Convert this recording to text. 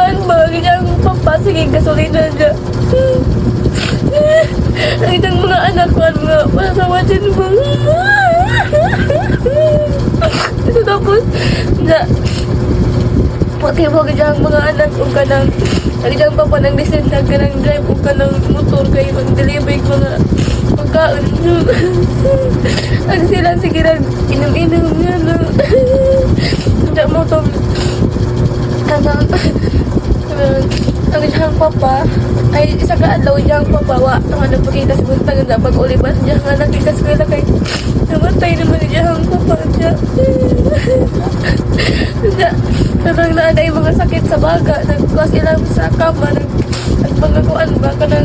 Ang mga ganyang papasiging gasolina dyan. Ang itang mga anak ko, ang mga pasawa dyan mo. Ito tapos, na, pati mo ganyang mga anak kung ka ng, ang ganyang papa ng disentag ka ng drive kung ka ng motor kayo mag-deliver yung mga pagkaon. Ang sila sige lang, inom-inom nga na. Hindi mo itong, ang isang papa ay isa ka adlaw diyang papawa ang nagpakita sa buntag na pag-ulibas diya nga nakikas ko na kay namatay naman diyang papa diya. Kadang na yung mga sakit sa baga nagkuha sila sa kama nagpangakuan ba ka ng